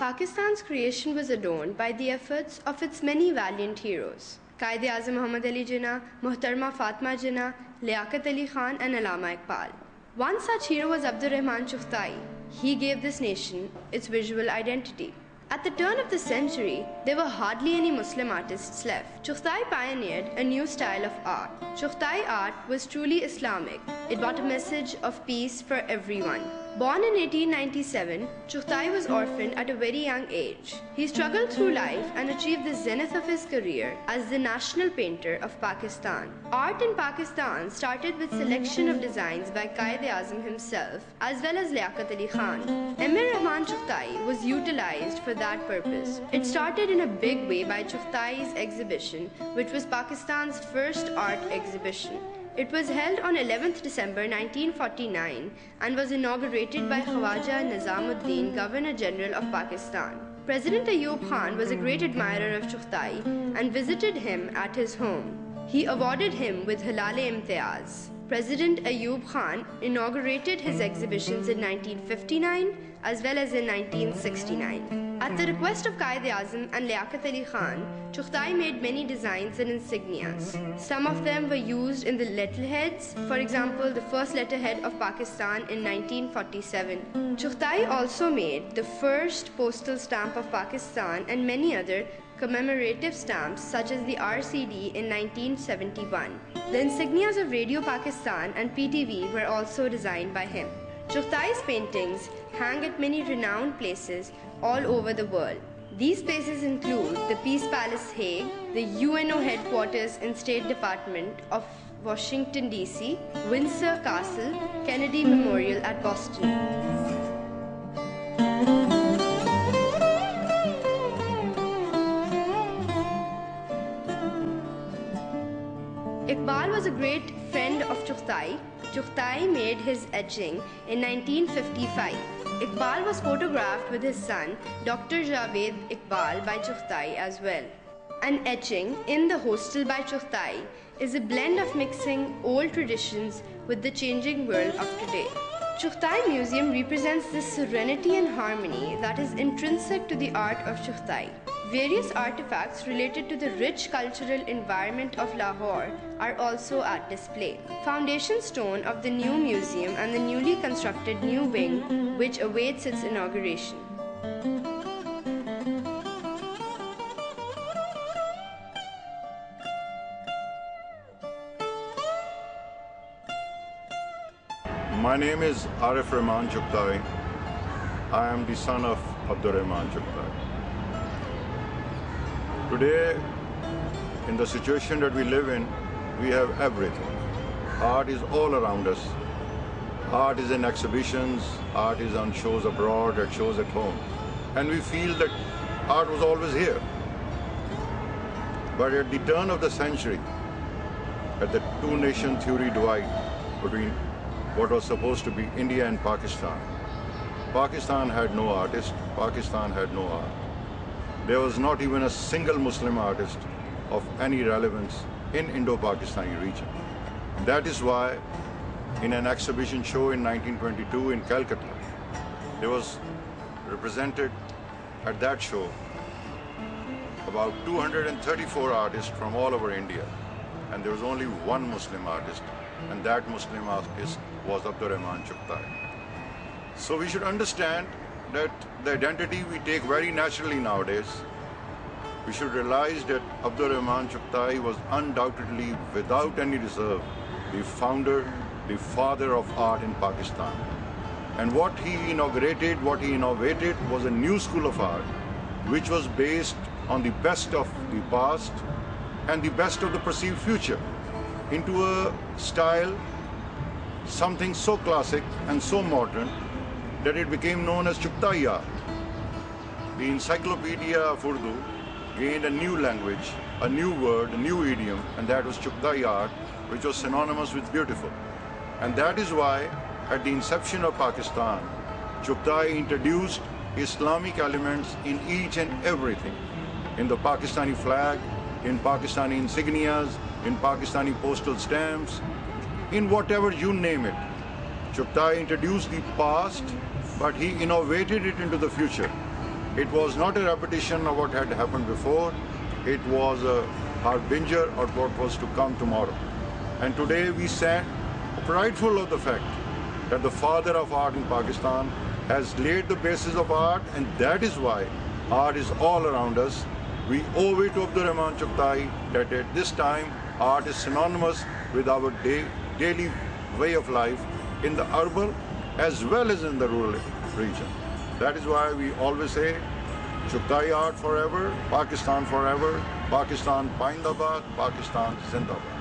Pakistan's creation was adorned by the efforts of its many valiant heroes. Quaid-e-Azam Muhammad Ali Jinnah, Muhtarma Fatma Jinnah, Liaquat Ali Khan and Allama Iqbal. One such hero was Abdurrahman Chughtai. He gave this nation its visual identity. At the turn of the century, there were hardly any Muslim artists left. Chughtai pioneered a new style of art. Chughtai art was truly Islamic. It brought a message of peace for everyone. Born in 1897, Chughtai was orphaned at a very young age. He struggled through life and achieved the zenith of his career as the national painter of Pakistan. Art in Pakistan started with selection of designs by Quaid-e-Azam himself as well as Liaquat Ali Khan. Emir Rahman Chughtai was utilized for that purpose. It started in a big way by Chughtai's exhibition, which was Pakistan's first art exhibition. It was held on 11th December 1949 and was inaugurated by Khawaja Nizamuddin, Governor General of Pakistan. President Ayub Khan was a great admirer of Chughtai and visited him at his home. He awarded him with Hilal-e-Imtiaz. President Ayub Khan inaugurated his exhibitions in 1959 as well as in 1969. At the request of Quaid-e-Azam and Liaquat Ali Khan, Chughtai made many designs and insignias. Some of them were used in the letterheads, for example, the first letterhead of Pakistan in 1947. Chughtai also made the first postal stamp of Pakistan and many other commemorative stamps such as the RCD in 1971. The insignias of Radio Pakistan and PTV were also designed by him. Chughtai's paintings hang at many renowned places all over the world. These places include the Peace Palace, Hague, the UNO headquarters and State Department of Washington, D.C., Windsor Castle, Kennedy Memorial at Boston. Iqbal was a great friend of Chughtai. Chughtai made his etching in 1955. Iqbal was photographed with his son, Dr. Javed Iqbal, by Chughtai as well. An etching in the hostel by Chughtai is a blend of mixing old traditions with the changing world of today. Chughtai Museum represents the serenity and harmony that is intrinsic to the art of Chughtai. Various artifacts related to the rich cultural environment of Lahore are also at display. Foundation stone of the new museum and the newly constructed new wing, which awaits its inauguration. My name is Arif Rahman Chughtai. I am the son of Abdurrahman Chughtai. Today, in the situation that we live in, we have everything. Art is all around us. Art is in exhibitions, art is on shows abroad, at shows at home. And we feel that art was always here. But at the turn of the century, at the two-nation theory divide between what was supposed to be India and Pakistan, Pakistan had no artist, Pakistan had no art. There was not even a single Muslim artist of any relevance in Indo-Pakistani region. That is why in an exhibition show in 1922 in Calcutta, there was represented at that show about 234 artists from all over India, and there was only one Muslim artist, and that Muslim artist was Abdurrahman Chughtai. So we should understand that the identity we take very naturally nowadays. We should realize that Abdurrahman Chughtai was undoubtedly, without any reserve, the founder, the father of art in Pakistan. And what he inaugurated, what he innovated was a new school of art, which was based on the best of the past and the best of the perceived future, into a style, something so classic and so modern, that it became known as Chughtai art. The Encyclopedia of Urdu gained a new language, a new word, a new idiom, and that was Chughtai art, which was synonymous with beautiful. And that is why, at the inception of Pakistan, Chughtai introduced Islamic elements in each and everything, in the Pakistani flag, in Pakistani insignias, in Pakistani postal stamps, in whatever you name it. Chughtai introduced the past, but he innovated it into the future. It was not a repetition of what had happened before. It was a harbinger of what was to come tomorrow. And today we stand prideful of the fact that the father of art in Pakistan has laid the basis of art, and that is why art is all around us. We owe it to Abdur Rahman Chughtai that at this time art is synonymous with our daily way of life in the urban as well as in the rural region. That is why we always say, Chughtai art forever, Pakistan forever, Pakistan Paindabad, Pakistan Zindabad.